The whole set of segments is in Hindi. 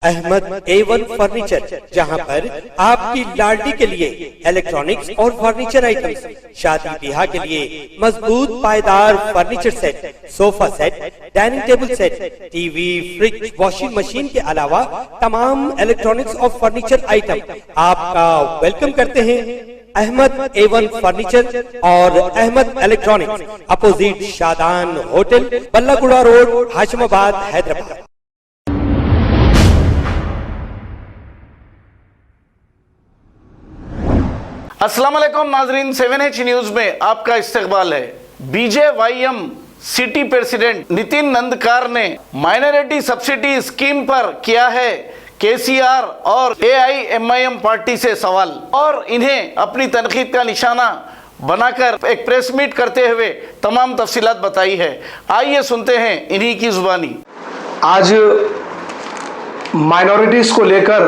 अहमद A1 फर्नीचर, जहां पर आपकी लाडली के लिए इलेक्ट्रॉनिक्स और फर्नीचर आइटम्स, शादी ब्याह के लिए मजबूत पायदार furniture set, sofa set, dining table set, TV, fridge, washing machine के अलावा तमाम इलेक्ट्रॉनिक्स और फर्नीचर आइटम आपका वेलकम करते हैं। अहमद A1 फर्नीचर और Ahmed electronics, opposite Shadan hotel, Ballaguda road, Hashimabad, Hyderabad. अस्सलाम वालेकुम नाजरीन, 7H न्यूज में आपका इस्तकबाल है। BJYM सिटी प्रेसिडेंट नितिन नंदकार ने माइनॉरिटी सब्सिडी स्कीम पर किया है KCR और AIMIM पार्टी से सवाल और इन्हें अपनी तनकीद का निशाना बनाकर एक प्रेस मीट करते हुए तमाम तफसीलात बताई है। आइए सुनते हैं इन्हीं की जुबानी। आज माइनॉरिटीज़ को लेकर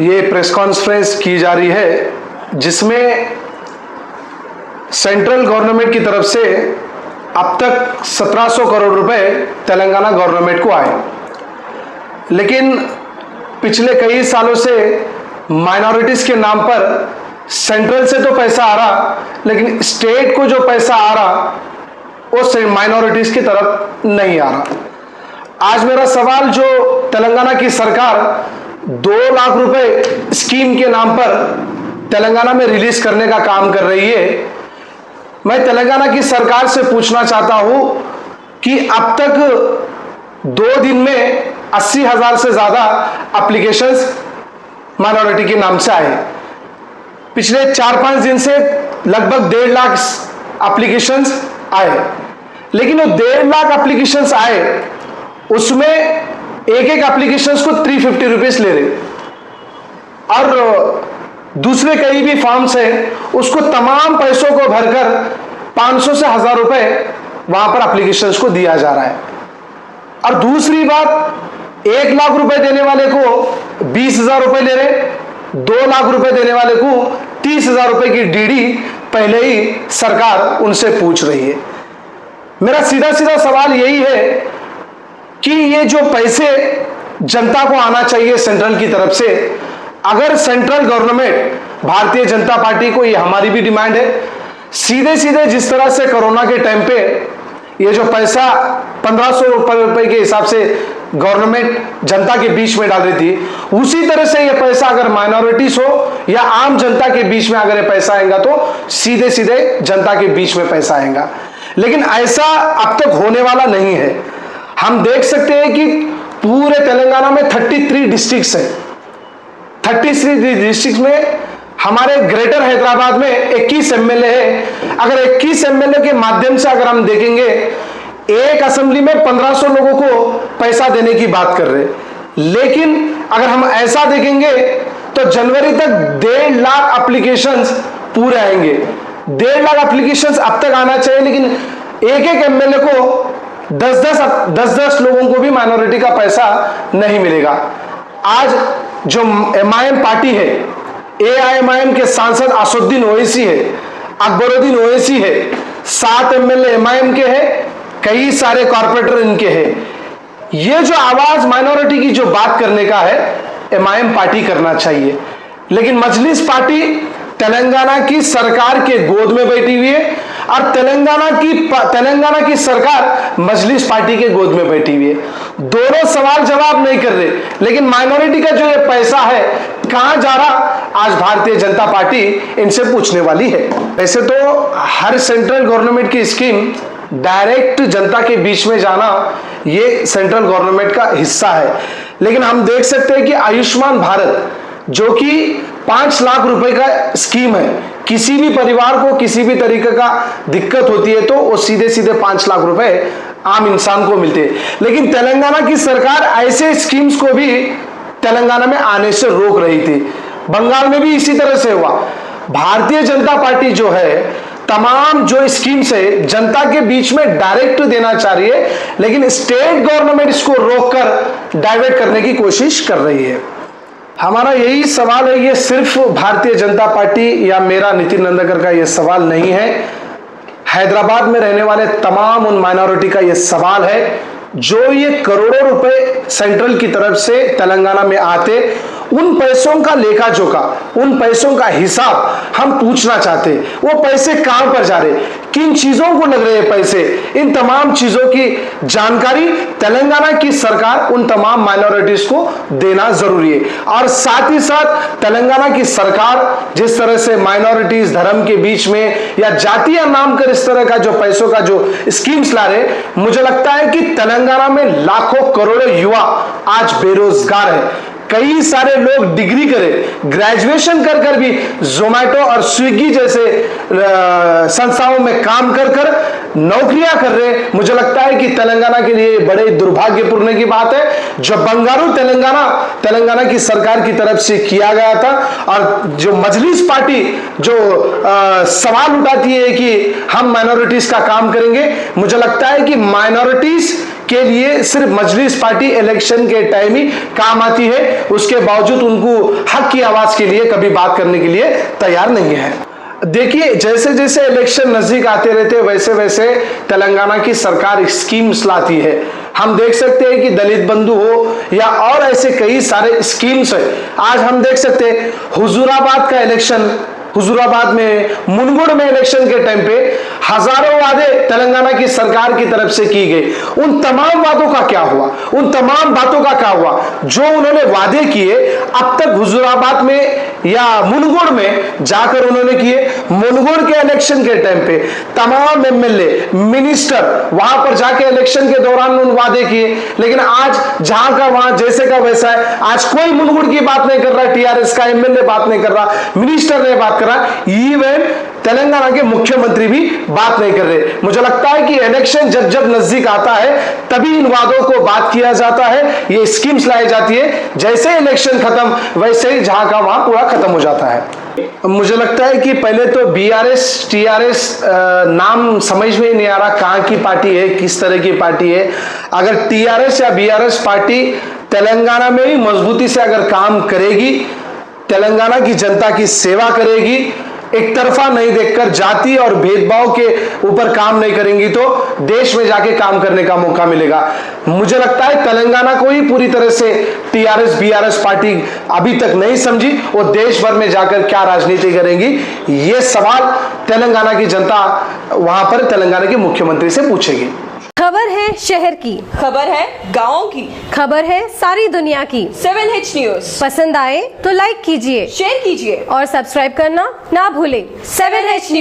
ये प्रेस कॉन्फ्रेंस की जा रही है, जिसमें सेंट्रल गवर्नमेंट की तरफ से अब तक 1700 करोड़ रुपए तेलंगाना गवर्नमेंट को आए, लेकिन पिछले कई सालों से माइनॉरिटीज़ के नाम पर सेंट्रल से तो पैसा आ रहा, लेकिन स्टेट को जो पैसा आ रहा वो माइनॉरिटीज़ की तरफ नहीं आ रहा। आज मेरा सवाल, जो तेलंगाना की सरकार 2 लाख रुपए स्कीम के नाम पर तेलंगाना में रिलीज करने का काम कर रही है, मैं तेलंगाना की सरकार से पूछना चाहता हूं कि अब तक 2 दिन में 80,000 से ज्यादा एप्लीकेशंस माइनॉरिटी के नाम से आए। पिछले 4-5 दिन से लगभग 1.5 लाख एप्लीकेशंस आए, लेकिन वो 1.5 लाख एप्लीकेशंस आए, उसमें एक एप्लीकेशंस को 350 रुपीज ले रहे, और दूसरे कई भी फॉर्म्स हैं उसको तमाम पैसों को भरकर 500 से 1000 रुपए वहां पर एप्लीकेशंस को दिया जा रहा है। और दूसरी बात, 1 लाख रुपए देने वाले को 20,000 रुपए ले रहे, 2 लाख रुपए देने वाले को 30,000 रुपए की डीडी पहले ही सरकार उनसे पूछ रही है। मेरा सीधा सीधा सवाल यही है कि ये जो पैसे जनता को आना चाहिए सेंट्रल की तरफ से, अगर central government, Bharatiya Janata party को, ये हमारी भी डिमांड है, सीधे सीधे जिस तरह से कोरोना के टाइम पे ये जो पैसा 1500 रुपए के हिसाब से गवर्नमेंट जनता के बीच में डाल रही थी, उसी तरह से ये पैसा अगर माइनॉरिटीज हो या आम जनता के बीच में अगर ये पैसा आएगा तो सीधे सीधे जनता के बीच में पैसा आएगा। लेकिन ऐसा अब तक होने वाला नहीं है। हम देख सकते हैं कि पूरे तेलंगाना में 33 डिस्ट्रिक्ट्स हैं। 33 डिस्ट्रिक्ट में हमारे ग्रेटर हैदराबाद में 21 एमएलए है। अगर 21 एमएलए के माध्यम से अगर हम देखेंगे, एक असेंबली में 1500 लोगों को पैसा देने की बात कर रहे, लेकिन अगर हम ऐसा देखेंगे तो जनवरी तक 1.5 लाख एप्लीकेशंस पूरे आएंगे। 1.5 लाख एप्लीकेशंस अब तक आना चाहिए, लेकिन एक एमएलए को 10-10 लोगों को भी माइनॉरिटी का पैसा नहीं मिलेगा। आज जो MIM पार्टी है, AIMIM के सांसद असुद्दीन ओवैसी है, अकबरुद्दीन ओवैसी है, 7 एमएलए MIM के हैं, कई सारे कॉर्पोरेटर इनके हैं। ये जो आवाज माइनॉरिटी की जो बात करने का है, MIM पार्टी करना चाहिए, लेकिन मजलिस पार्टी तेलंगाना की सरकार के गोद में बैठी हुई है और तेलंगाना की सरकार मजलिस पार्टी के गोद में बैठी हुई है। दोनों सवाल जवाब नहीं कर रहे, लेकिन माइनॉरिटी का जो ये पैसा है कहां जा रहा, आज भारतीय जनता पार्टी इनसे पूछने वाली है। वैसे तो हर सेंट्रल गवर्नमेंट की स्कीम डायरेक्ट जनता के बीच में जाना ये सेंट्रल गवर्नमेंट का हिस्सा है, लेकिन हम देख सकते हैं कि आयुष्मान भारत, जो कि 5 लाख रुपए का स्कीम है, किसी भी परिवार को किसी भी तरीके का दिक्कत होती है तो वो सीधे सीधे 5 लाख रुपए आम इंसान को मिलते हैं, लेकिन तेलंगाना की सरकार ऐसे स्कीम्स को भी तेलंगाना में आने से रोक रही थी। बंगाल में भी इसी तरह से हुआ। भारतीय जनता पार्टी जो है तमाम जो स्कीम्स है जनता के बीच में डायरेक्ट देना चाह रही है, लेकिन स्टेट गवर्नमेंट इसको रोककर डाइवर्ट करने की कोशिश कर रही है। हमारा यही सवाल है, ये सिर्फ भारतीय जनता पार्टी या मेरा नितिन नंदकर का ये सवाल नहीं है, हैदराबाद में रहने वाले तमाम उन माइनॉरिटी का ये सवाल है जो ये करोड़ों रुपए सेंट्रल की तरफ से तेलंगाना में आते, उन पैसों का लेखा जोखा, उन पैसों का हिसाब हम पूछना चाहते। वो पैसे कहां पर जा रहे, किन चीजों को लग रहे हैं पैसे, इन तमाम चीजों की जानकारी तेलंगाना की सरकार उन तमाम माइनॉरिटीज को देना जरूरी है। और साथ ही साथ तेलंगाना की सरकार जिस तरह से माइनॉरिटीज धर्म के बीच में या जातीय नाम कर इस तरह का जो पैसों का जो स्कीम्स ला रहे, मुझे लगता है कि तेलंगाना में लाखों करोड़ों युवा आज बेरोजगार है। कई सारे लोग डिग्री करे, ग्रेजुएशन कर कर भी जोमैटो और स्विगी जैसे संस्थाओं में काम कर कर नौकरियां कर रहे। मुझे लगता है कि तेलंगाना के लिए बड़े दुर्भाग्यपूर्ण की बात है। जो बंगारू तेलंगाना की सरकार की तरफ से किया गया था, और जो मजलिस पार्टी जो सवाल उठाती है कि हम माइनॉरिटीज का काम करेंगे, मुझे लगता है कि माइनॉरिटीज के लिए सिर्फ मजलिस पार्टी इलेक्शन के टाइम ही काम आती है, उसके बावजूद उनको हक की आवाज के लिए कभी बात करने के लिए तैयार नहीं है। देखिए, जैसे जैसे इलेक्शन नजदीक आते रहते वैसे वैसे तेलंगाना की सरकार स्कीम्स लाती है। हम देख सकते हैं कि दलित बंधु हो या और ऐसे कई सारे स्कीम्स है। आज हम देख सकते हैं हुजूराबाद का इलेक्शन, हुजूराबाद में मुनगुड़ में इलेक्शन के टाइम पे हजारों वादे तेलंगाना की सरकार की तरफ से की गई। उन तमाम वादों का क्या हुआ, उन तमाम बातों का क्या हुआ जो उन्होंने वादे किए, अब तक हुजूराबाद में या मुनगुड़ में जाकर उन्होंने किए। मुनगुड़ के इलेक्शन के टाइम पे तमाम एमएलए मिनिस्टर वहां पर जाके इलेक्शन के दौरान उन वादे किए, लेकिन आज जहां का वहां जैसे का वैसा है। आज कोई मुनगुड़ की बात नहीं कर रहा, टीआरएस का एमएलए बात नहीं कर रहा, मिनिस्टर ने बात कर रहा, इवन तेलंगाना के मुख्यमंत्री भी बात नहीं कर रहे। मुझे लगता है कि इलेक्शन जब जब नजदीक आता है तभी इन वादों को बात किया जाता है, ये स्कीम्स लाई जाती है। जैसे इलेक्शन खत्म वैसे ही जहां का वहां पूरा खत्म हो जाता है। मुझे लगता है कि पहले तो बीआरएस टीआरएस नाम समझ में ही नहीं आ रहा, कहां की पार्टी है, किस तरह की पार्टी है। अगर टीआरएस या बीआरएस पार्टी तेलंगाना में ही मजबूती से अगर काम करेगी, तेलंगाना की जनता की सेवा करेगी, एक तरफा नहीं देखकर जाति और भेदभाव के ऊपर काम नहीं करेंगी, तो देश में जाके काम करने का मौका मिलेगा। मुझे लगता है तेलंगाना को ही पूरी तरह से टीआरएस बीआरएस पार्टी अभी तक नहीं समझी, वो देश भर में जाकर क्या राजनीति करेंगी, ये सवाल तेलंगाना की जनता वहां पर तेलंगाना के मुख्यमंत्री से पूछेगी। खबर है शहर की, खबर है गाँव की, खबर है सारी दुनिया की। 7H न्यूज पसंद आए तो लाइक कीजिए, शेयर कीजिए और सब्सक्राइब करना ना भूलें। 7H news.